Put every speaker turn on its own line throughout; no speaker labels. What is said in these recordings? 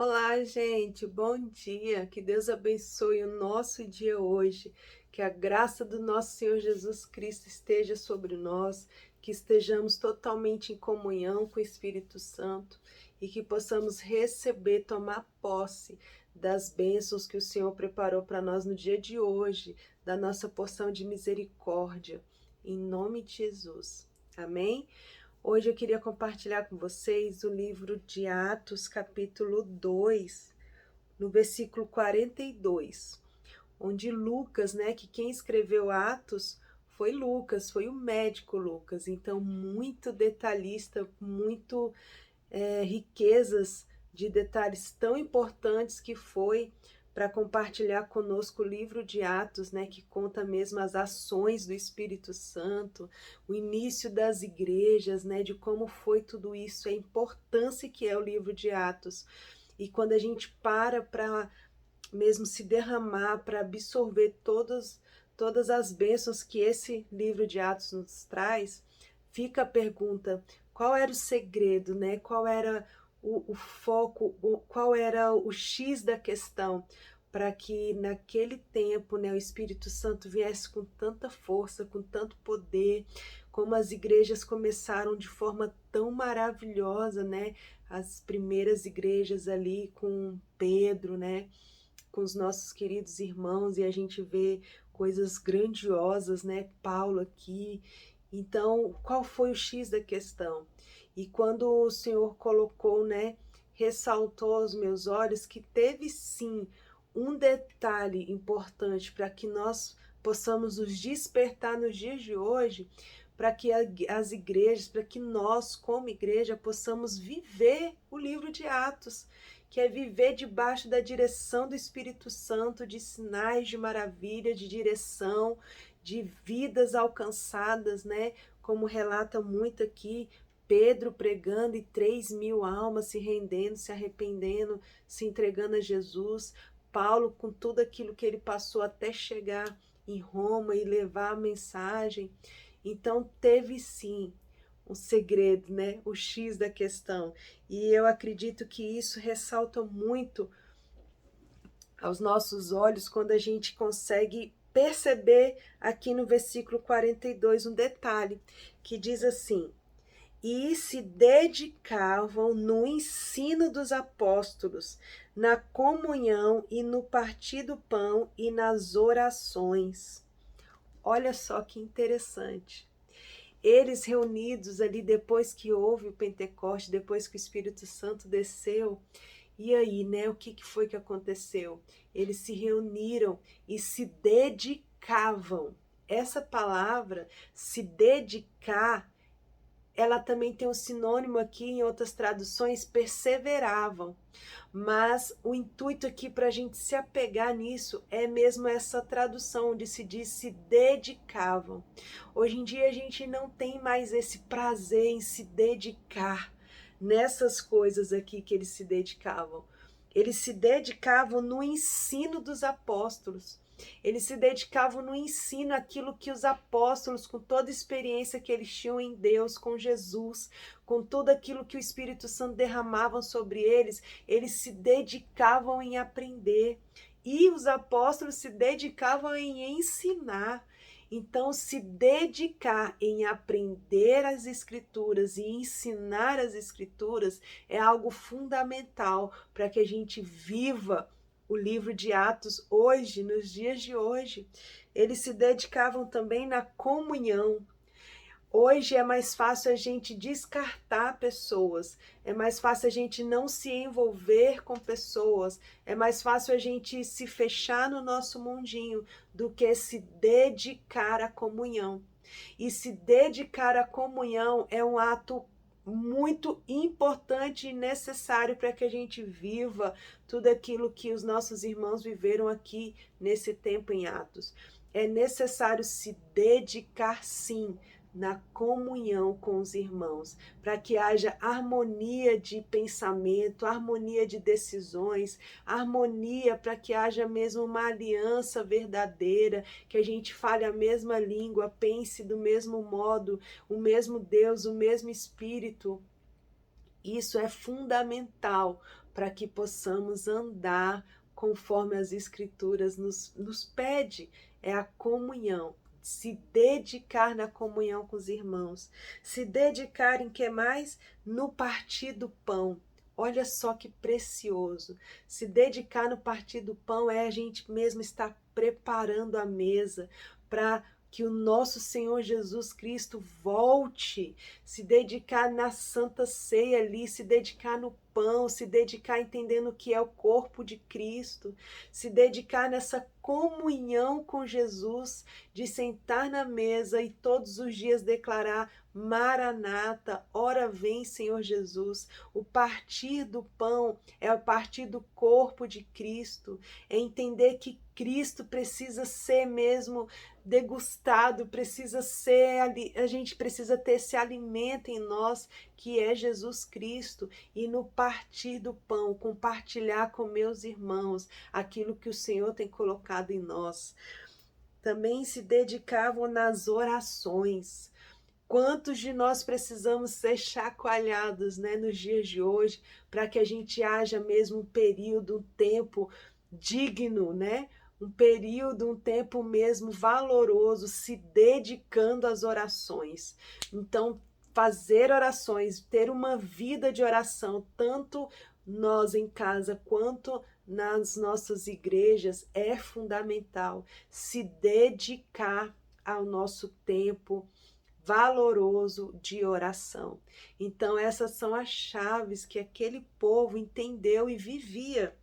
Olá, gente, bom dia. Que Deus abençoe o nosso dia hoje. Que a graça do nosso Senhor Jesus Cristo esteja sobre nós, que estejamos totalmente em comunhão com o Espírito Santo e que possamos receber, tomar posse das bênçãos que o Senhor preparou para nós no dia de hoje, da nossa porção de misericórdia. Em nome de Jesus. Amém? Hoje eu queria compartilhar com vocês o livro de Atos, capítulo 2, no versículo 42, onde Lucas, né, que quem escreveu Atos foi Lucas, foi o médico Lucas, então muito detalhista, muito riquezas de detalhes tão importantes que foi para compartilhar conosco o livro de Atos, né, que conta mesmo as ações do Espírito Santo, o início das igrejas, né, de como foi tudo isso, a importância que é o livro de Atos. E quando a gente para mesmo se derramar, para absorver todas as bênçãos que esse livro de Atos nos traz, fica a pergunta: qual era o segredo, né? Qual era o foco, qual era o X da questão para que naquele tempo, né, o Espírito Santo viesse com tanta força, com tanto poder, como as igrejas começaram de forma tão maravilhosa, né? As primeiras igrejas ali com Pedro, né? Com os nossos queridos irmãos, e a gente vê coisas grandiosas, né? Paulo aqui. Então, qual foi o X da questão? E quando o Senhor colocou, né, ressaltou aos meus olhos que teve sim um detalhe importante para que nós possamos nos despertar nos dias de hoje, para que as igrejas, para que nós, como igreja, possamos viver o livro de Atos, que é viver debaixo da direção do Espírito Santo, de sinais de maravilha, de direção, de vidas alcançadas, né? Como relata muito aqui, Pedro pregando e 3.000 almas se rendendo, se arrependendo, se entregando a Jesus. Paulo com tudo aquilo que ele passou até chegar em Roma e levar a mensagem. Então teve sim um segredo, né? O X da questão. E eu acredito que isso ressalta muito aos nossos olhos quando a gente consegue perceber aqui no versículo 42 um detalhe que diz assim: e se dedicavam no ensino dos apóstolos, na comunhão e no partir do pão e nas orações. Olha só que interessante. Eles reunidos ali depois que houve o Pentecoste, depois que o Espírito Santo desceu, e aí, né, o que foi que aconteceu? Eles se reuniram e se dedicavam. Essa palavra, se dedicar, ela também tem um sinônimo aqui em outras traduções, perseveravam. Mas o intuito aqui para a gente se apegar nisso é mesmo essa tradução onde se diz se dedicavam. Hoje em dia a gente não tem mais esse prazer em se dedicar nessas coisas aqui que eles se dedicavam. Eles se dedicavam no ensino dos apóstolos. Eles se dedicavam no ensino aquilo que os apóstolos, com toda a experiência que eles tinham em Deus, com Jesus, com tudo aquilo que o Espírito Santo derramava sobre eles se dedicavam em aprender. E os apóstolos se dedicavam em ensinar. Então, se dedicar em aprender as Escrituras e ensinar as Escrituras é algo fundamental para que a gente viva o livro de Atos hoje, nos dias de hoje. Eles se dedicavam também na comunhão. Hoje é mais fácil a gente descartar pessoas, é mais fácil a gente não se envolver com pessoas, é mais fácil a gente se fechar no nosso mundinho do que se dedicar à comunhão. E se dedicar à comunhão é um ato muito importante e necessário para que a gente viva tudo aquilo que os nossos irmãos viveram aqui nesse tempo em Atos. É necessário se dedicar, sim, na comunhão com os irmãos, para que haja harmonia de pensamento, harmonia de decisões, harmonia para que haja mesmo uma aliança verdadeira, que a gente fale a mesma língua, pense do mesmo modo, o mesmo Deus, o mesmo Espírito. Isso é fundamental para que possamos andar conforme as Escrituras nos pede, é a comunhão. Se dedicar na comunhão com os irmãos, se dedicar em que mais? No partir do pão. Olha só que precioso. Se dedicar no partir do pão é a gente mesmo estar preparando a mesa para que o nosso Senhor Jesus Cristo volte, se dedicar na Santa Ceia ali, se dedicar no pão, se dedicar entendendo o que é o corpo de Cristo, se dedicar nessa comunhão com Jesus, de sentar na mesa e todos os dias declarar: Maranata, ora vem, Senhor Jesus. O partir do pão é o partir do corpo de Cristo, é entender que Cristo precisa ser mesmo degustado, precisa ser, a gente precisa ter esse alimento em nós, que é Jesus Cristo, e no partir do pão, compartilhar com meus irmãos aquilo que o Senhor tem colocado em nós. Também se dedicavam nas orações. Quantos de nós precisamos ser chacoalhados, né, nos dias de hoje, para que a gente haja mesmo um período, um tempo digno, né? Um período, um tempo mesmo valoroso, se dedicando às orações. Então, fazer orações, ter uma vida de oração, tanto nós em casa quanto nas nossas igrejas, é fundamental. Se dedicar ao nosso tempo valoroso de oração. Então, essas são as chaves que aquele povo entendeu e vivia.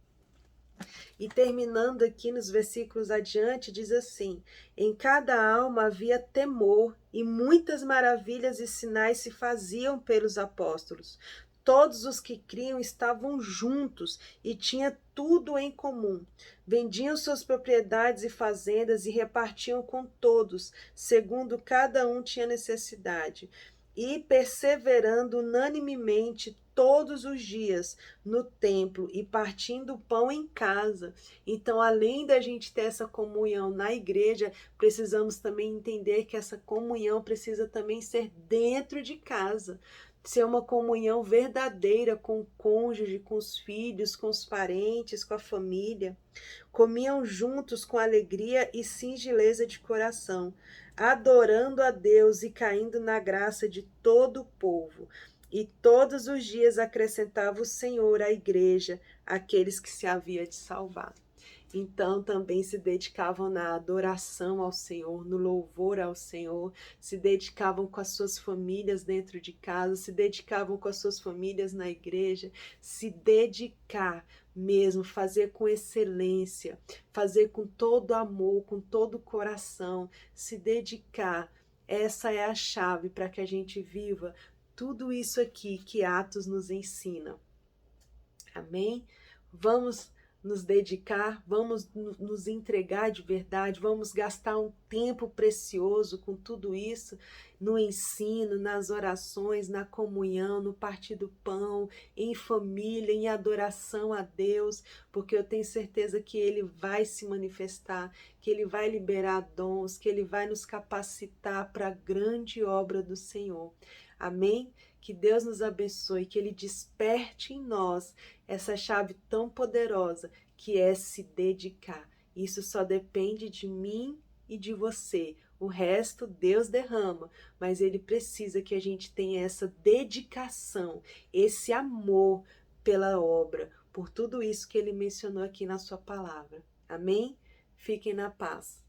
E terminando aqui nos versículos adiante, diz assim: em cada alma havia temor, e muitas maravilhas e sinais se faziam pelos apóstolos. Todos os que criam estavam juntos e tinham tudo em comum. Vendiam suas propriedades e fazendas e repartiam com todos, segundo cada um tinha necessidade. E perseverando unanimemente todos os dias no templo e partindo o pão em casa. Então, além da gente ter essa comunhão na igreja, precisamos também entender que essa comunhão precisa também ser dentro de casa. Ser uma comunhão verdadeira com o cônjuge, com os filhos, com os parentes, com a família. Comiam juntos com alegria e singeleza de coração, adorando a Deus e caindo na graça de todo o povo. E todos os dias acrescentava o Senhor à igreja aqueles que se havia de salvar. Então também se dedicavam na adoração ao Senhor, no louvor ao Senhor, se dedicavam com as suas famílias dentro de casa, se dedicavam com as suas famílias na igreja, se dedicar mesmo, fazer com excelência, fazer com todo amor, com todo o coração, se dedicar. Essa é a chave para que a gente viva tudo isso aqui que Atos nos ensina. Amém? Vamos nos dedicar, vamos nos entregar de verdade, vamos gastar um tempo precioso com tudo isso, no ensino, nas orações, na comunhão, no partir do pão, em família, em adoração a Deus, porque eu tenho certeza que Ele vai se manifestar, que Ele vai liberar dons, que Ele vai nos capacitar para a grande obra do Senhor. Amém? Que Deus nos abençoe, que Ele desperte em nós essa chave tão poderosa que é se dedicar. Isso só depende de mim e de você. O resto Deus derrama, mas Ele precisa que a gente tenha essa dedicação, esse amor pela obra, por tudo isso que Ele mencionou aqui na sua palavra. Amém? Fiquem na paz.